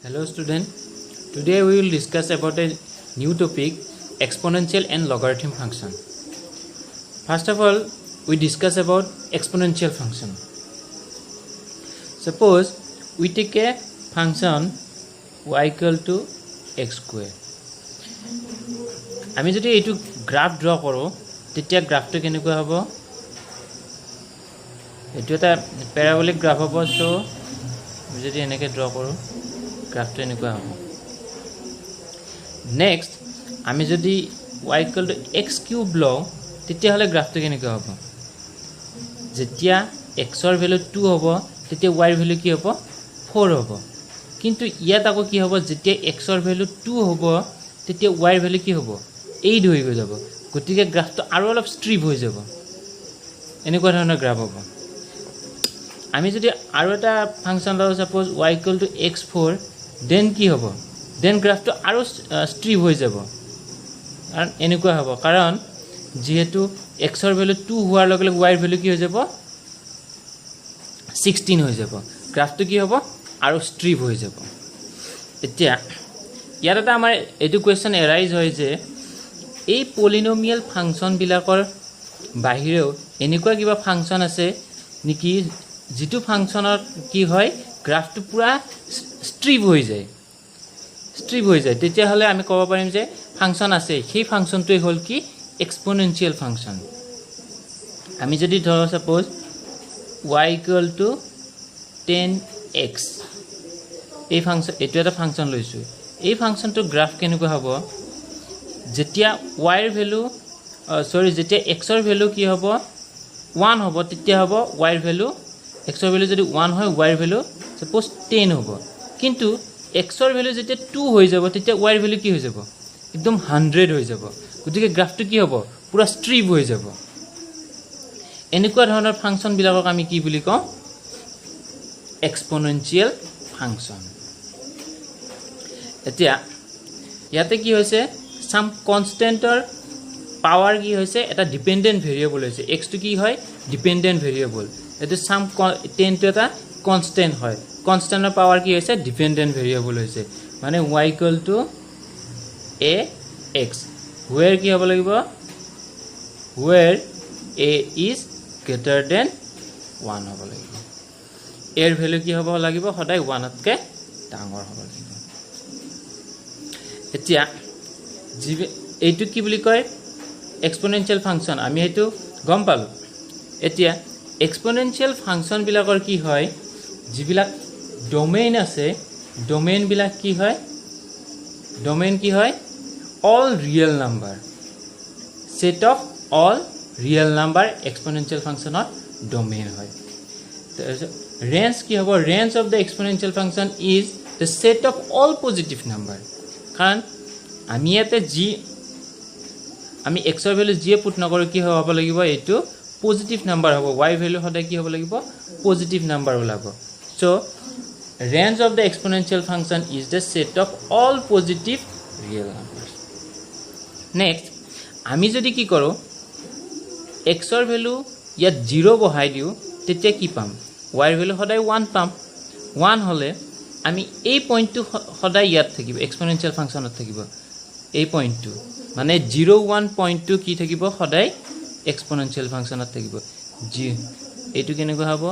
Hello student, today we will discuss about a new topic, exponential and logarithm function. First of all, we discuss about exponential function. Suppose we take a function y equal to x square. আমি যদি এইটো graph draw করো তেতিয়া গ্রাফটো কেনেকুৱা হ'ব এইটো এটা প্যাৰাবোলিক graph হ'ব সো আমি যদি এনেকৈ ড্ৰ কৰো গ্ৰাফটো এনেকুৱা হ'ব নেক্সট আমি যদি y equal to x cube লওঁ তেতিয়া হলে গ্রাফটো কেনেকুৱা হ'ব যেতিয়া x ৰ ভ্যালু 2 হ'ব তেতিয়া y ৰ ভ্যালু কি হ'ব 4 হ'ব কিন্তু ইয়াত আকৌ কি হ'ব যেতিয়া x ৰ ভ্যালু 2 হ'ব তেতিয়া y ৰ ভ্যালু কি হ'ব 8 হৈ যাব গতিকে গ্ৰাফটো আৰু অলপ স্ট্ৰিপ হৈ যাব এনেকুৱা ধৰণৰ গ্ৰাফ হ'ব আমি যদি আৰু এটা ফাংশন লওঁ suppose y equal to x4 then কি হ'ব দেন গ্রাফটো আৰু স্ট্ৰিপ হৈ যাব কাৰণ এনেকুৱা হ'ব কাৰণ যেহেতু x ৰ ভ্যালু 2 হোৱাৰ লগে লগে y ৰ ভ্যালু কি হৈ যাব 16 হৈ যাব গ্ৰাফটো কি হ'ব আৰু স্ট্ৰিপ হৈ যাব এতিয়া ইয়াত এটা আমাৰ এডু কোৱেশ্চন এৰাইজ হয় যে এই পলিনোমিয়াল ফাংশন বিলাকৰ বাহিৰেও এনেকুৱা কিবা ফাংশন আছে নেকি যেটো ফাংশনৰ কি হয় গ্ৰাফটো পুৰা স্ট্ৰিপ হৈ যায় তেতিয়া হলে আমি ক'ব পাৰিম যে ফাংশন আছে সেই ফাংশনটোই হল কি এক্সপোনেনশিয়াল ফাংশন আমি যদি ধৰো suppose y equal to 10x এই ফাংশন এটো এটা ফাংশন লৈছো এই ফাংশনটো গ্রাফ কেনেকুৱা হ'ব যেতিয়া y ৰ ভ্যালু যেতিয়া x ৰ ভ্যালু কি হ'ব 1 হ'ব তেতিয়া হ'ব y ৰ ভ্যালু x ৰ ভ্যালু যদি 1 হয় y ৰ ভ্যালু সাপোজ 10 হ'ব কিন্তু x ৰ ভ্যালু যেতিয়া 2 হৈ যাব তেতিয়া y ৰ ভ্যালু কি হৈ যাব একদম 100 হৈ যাব গতিকে গ্ৰাফটো কি হ'ব পুৰা স্ট্ৰিপ হৈ যাব এনেকুৱা ধৰণৰ ফাংশন বিলাকক আমি কি বুলি কওঁ এক্সপোনেনশিয়াল ফাংশন এতিয়া ইয়াতে কি হৈছে সাম কনস্ট্যান্টৰ পাৱাৰ কি হৈছে এটা ডিপেন্ডেন্ট ভেৰিয়েবল হৈছে x টো কি হয় ডিপেন্ডেন্ট ভেৰিয়েবল এটো সাম 10 টো এটা কনস্ট্যান্ট হয় কনস্ট্যান্টৰ পাৱাৰ কি হৈছে ডিপেন্ডেন্ট ভেৰিয়েবল হৈছে মানে y equal to a x where কি হ'ব লাগিব where a is greater than 1 হ'ব লাগিব এৰ ভ্যালু কি হ'ব লাগিব সদায় 1 তকৈ ডাঙৰ হ'ব লাগিব এতিয়া এইটো কি বুলি কয় এক্সপোনেনশিয়াল ফাংশন আমি এইটো গম পালো এতিয়া এক্সপোনেনশিয়াল ফাংশন বিলাকৰ কি হয় যিবিলাক ডোমেইন আছে ডোমেইন বিলাক কি হয় ডোমেইন কি হয় all real number set of all real number exponential function or domain হয় range কি হ'ব range of the exponential function is the set of all positive number কাৰণ আমি ইয়াতে জি আমি x ৰ ভ্যালু জি পুট নকৰো কি হ'ব লাগিব এটো পজিটিভ নাম্বাৰ হ'ব y ভ্যালু সদায় কি হ'ব লাগিব পজিটিভ নাম্বাৰ ওলাব so range of the exponential function is the set of all positive real numbers next আমি যদি কি কৰো x ৰ ভ্যালু ইয়াত 0 বহাই দিও তেতিয়া কি পাম y ৰ ভ্যালু সদায় 1 পাম 1 হলে আমি এই পইণ্টটো সদায় ইয়াত থাকিব এক্সপোনেনশিয়াল ফাংশনত থাকিব এই পইণ্টটো মানে 01 পইণ্টটো কি থাকিব সদায় এক্সপোনেনশিয়াল ফাংশনত থাকিব জি এইটো কেনেকৈ হ'ব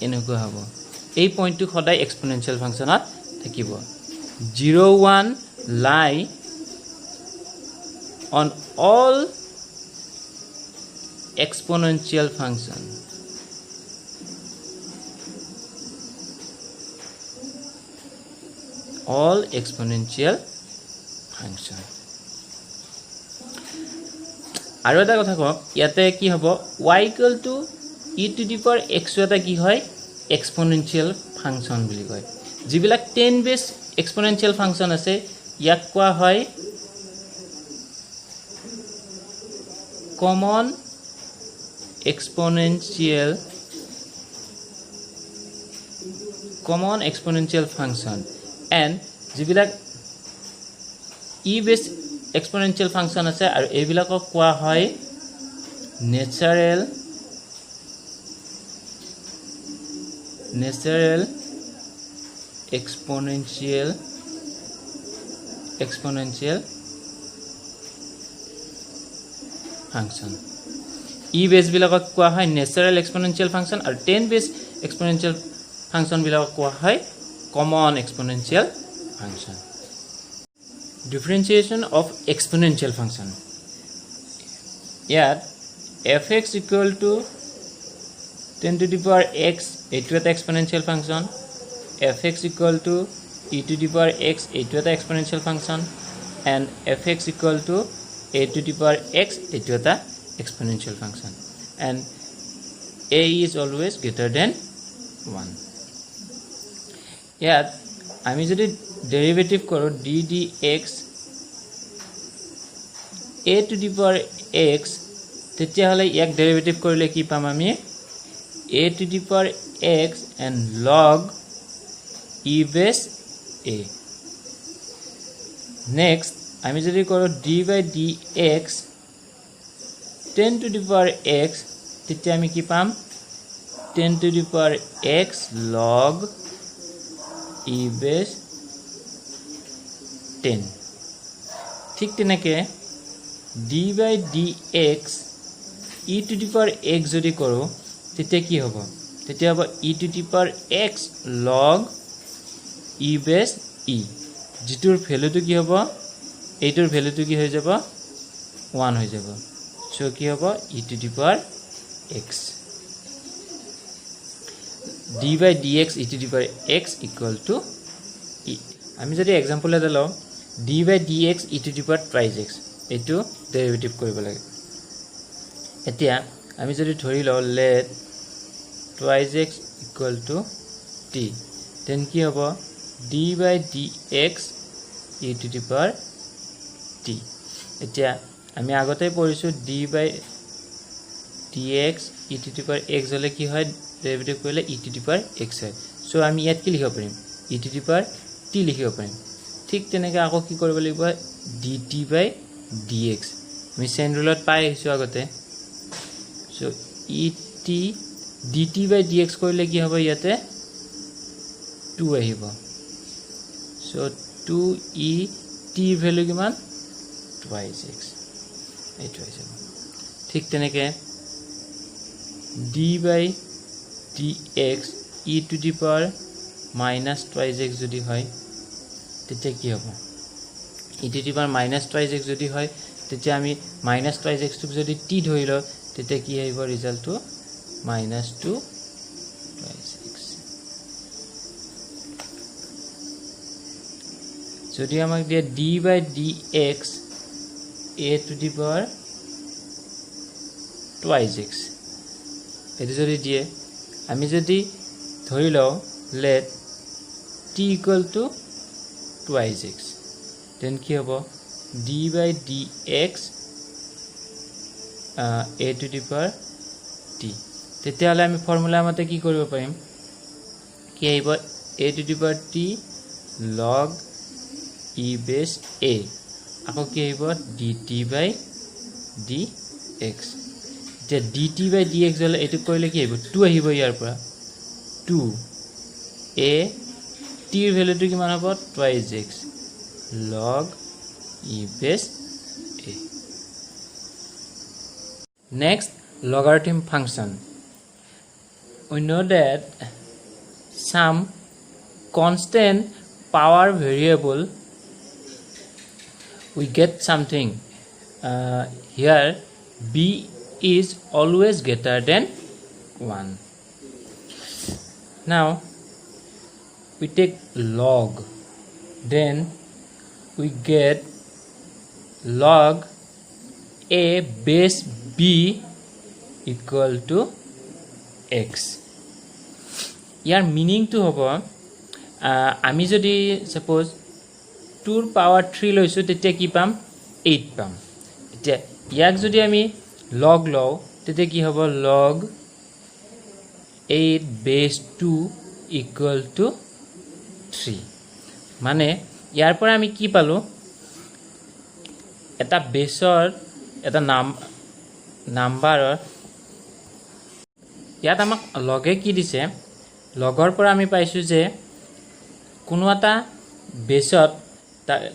এনেকৈ হ'ব এই পইণ্টটো সদায় এক্সপোনেনশিয়াল ফাংশনত থাকিব 01 lie on all exponential function all exponential function আৰু এটা কথা কওক ইয়াতে কি হ'ব y equal to e to the power x এটা কি হয় এক্সপোনেনশিয়াল ফাংশন বুলি কয় যিবিলাক 10 বেস এক্সপোনেনশিয়াল ফাংশন আছে ইয়াক কোৱা হয় কমন এক্সপোনেনশিয়াল ফাংশন and যিবিলাক ই বেস এক্সপোনেনশিয়াল ফাংশন আছে আৰু এইবিলাকক কোৱা হয় natural exponential function. E base বিলাকক কোৱা হয় natural exponential function আৰু 10 base exponential function বিলাকক কোৱা হয় common exponential function. Differentiation of exponential function. Yet fx equal to 10 to the power x, এইটো এটা exponential function. Fx equal to e to the power x, এইটো এটা exponential function. And fx equal to a to the power x, এইটো এটা exponential function. And a is always greater than 1. Yet আমি যদি derivative করো d dx a to the power x, তেতিয়া হলে এক ডেরিভেটিভ কৰিলে কি পাম আমি a to the power x and log e base a. Next আমি যদি করো d by dx 10 to the power x, তেতিয়া আমি কি পাম 10 to the power x log e base 10. ঠিক তেনেকে d by dx e to the power x যদি করো তেতিয়া কি হ'ব তেতিয়া হ'ব e to the power x log e base e, যেটোৰ ভ্যালুটো কি হ'ব এইটোৰ ভ্যালুটো কি হৈ যাব 1 হৈ যাব. সো কি হ'ব e to the power x. d by dx e to the power x equal to e. আমি যদি एग्जांपल এটা লওঁ d by dx e to the power twice x, এইটো ডেরিভেটিভ কৰিব লাগে. এতিয়া আমি যদি ধৰি লওঁ let twice x equal to t, then কি হ'ব d by dx e to the power t. এতিয়া আমি আগতে পঢ়িছো d by dx e to the power x হলে কি হয় ডেরিভেটিভ কৰিলে e to the power x হয়. সো আমি ইয়াত কি লিখিব পাৰিম e to the power t লিখিব পাৰিম. ঠিক তেনেকৈ আকৌ কি কৰিব লাগিব dt by dx, আমি চেইন ৰুলত পাই আহিছো আগতে. সো dt by dx কৰিলে কি হ'ব ইয়াতে 2 আহিব. সো 2e t ভ্যালু কিমান twice x, এইটো আহিব. ঠিক তেনেকৈ d by dx e to the power minus twice x যদি হয় তেতিয়া কি হ'ব e to the power minus twice x যদি হয় তেতিয়া আমি minus twice x টোক যদি t ধৰি লওঁ তেতিয়া কি আহিব ৰিজাল্টটো minus 2 twice x. যদি আমাক দিয়ে d by dx a to the power twice x, এটো যদি দিয়ে আমি যদি ধৰি লওঁ let t equal to twice x, then কি হ'ব d by dx a to the power t. তেতিয়া হলে আমি ফৰ্মুলা মতে কি কৰিব পাৰিম কি আহিব a to the power t log e base a, আকৌ কি আহিব dt by dx. যে dt by dx হলে এটো কৰিলে কি আহিব 2 আহিব ইয়াৰ পৰা 2 a t এর ভ্যালুটো কিমান হ'ব twice x log e base a. Next, logarithm function. We know that some constant power variable we get something here b is always greater than 1. Now we take log, then we get log a base b equal to x. ইয়াৰ মিনিংটো হ'ব আমি যদি suppose 2 ৰ power 3 লৈছো তেতিয়া কি পাম 8 পাম. এতিয়া ইয়াক যদি আমি log লও তেতিয়া কি হ'ব log 8 base 2 equal to 3. মানে ইয়াৰ পৰা আমি কি পালো এটা বেছৰ এটা নাম্বাৰৰ ইয়াত আমাক লগে কি দিছে লগৰ পৰা আমি পাইছো যে কোনো এটা বেছত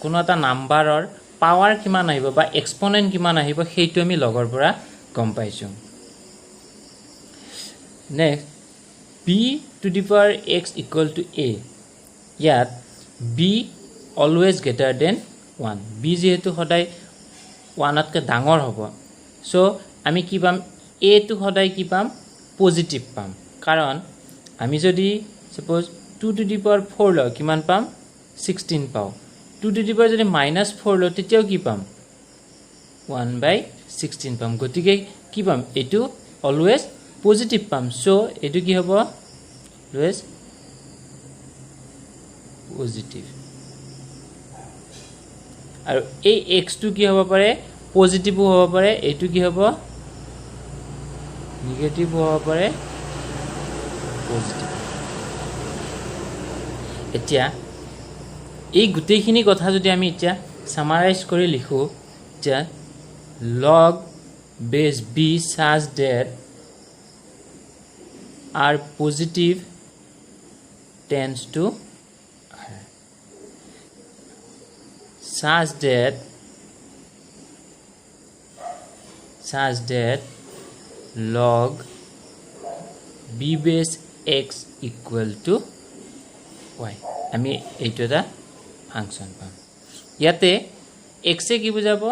কোনো এটা নাম্বাৰৰ পাৱাৰ কিমান আহিব বা এক্সপোনেন্ট কিমান আহিব সেইটো আমি লগৰ পৰা গম পাইছো next b to the power x equal to a ইয়াত b always greater than 1 b যেহেতু সদায় 1 তকৈ ডাঙৰ হ'ব সো আমি কি পাম a টো সদায় কি পাম পজিটিভ পাম কাৰণ আমি যদি suppose 2 to the power 4 লওঁ কিমান পাম 16 পাও 2 to the power যদি -4 লওঁ তেতিয়াও কি পাম 1/16 পাম গতিকে কি পাম এটো অলৱেজ পজিটিভ পাম সো এটো কি হ'ব অলৱেজ পজিটিভ আৰু এই x টো কি হ'ব পাৰে পজিটিভ হ'ব পাৰে এটো কি হ'ব নেগেটিভ হ'ব পাৰে পজিটিভ এতিয়া এই গুটেইখিনি কথা যদি আমি এতিয়া সামাৰাইজ কৰি লিখো যে log base b such that are positive tends to r such that log b base x equal to y আমি এইটো এটা ফাংশন পাম ইয়াতে x এ কি বুজাব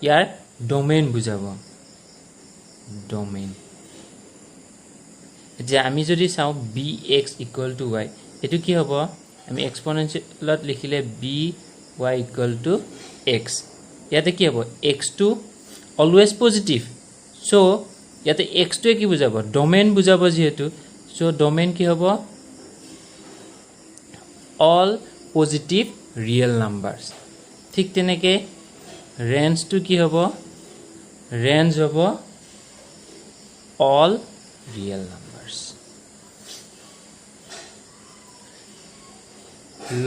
ইয়াৰ ডোমেইন বুজাব ডোমেইন যে আমি যদি চাও bx equal to y এটো কি হ'ব আমি এক্সপোনেনশিয়েলত লিখিলে by equal to x ইয়াতে কি হ'ব x টো অলৱেজ পজিটিভ সো ইয়াতে x টো কি বুজাব ডোমেইন বুজাব যেহেতু সো ডোমেইন কি হ'ব all positive real numbers ঠিক তেনেকে রেঞ্জ টু কি হ'ব রেঞ্জ হ'ব all real numbers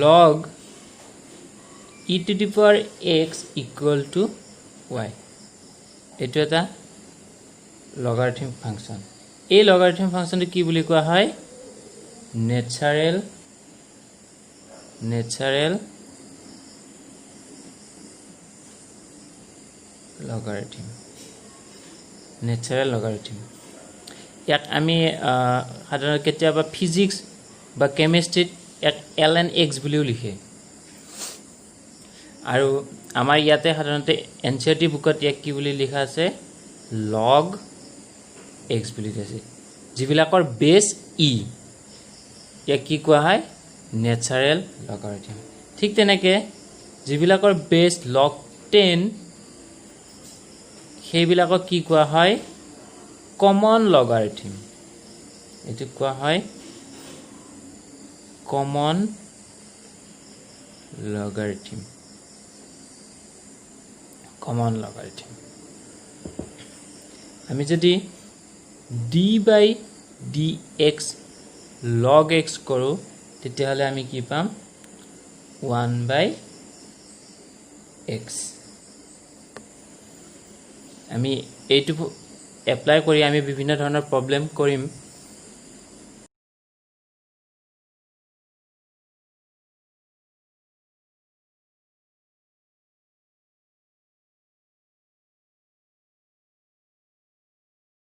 log e to the power x equal to y এটো এটা লগাৰিথম ফাংশন এই লগাৰিথম ফাংশনটো কি বুলি কোৱা হয় natural logarithm ইয়াক আমি সাধাৰণতে কেতিয়াবা ফিজিক্স বা কেমিষ্ট্ৰিত এক ln x বুলিও লিখে আৰু আমাৰ ইয়াতে সাধাৰণতে এনচিইআৰটি বুকত ইয়াক কি বুলি লিখা আছে log x বুলি আছে যিবিলাকৰ বেস e ইয়াক কি কোৱা হয় natural logarithm ঠিক তেনেকে যিবিলাকৰ বেস log 10 সেইবিলাকক কি কোৱা হয় common logarithm এটো কোৱা হয় common logarithm আমি যদি d/dx log x কৰো তেতিয়াহলে আমি কি পাম 1/x আমি এইটো এপ্লাই কৰি আমি বিভিন্ন ধৰণৰ প্ৰবলেম কৰিম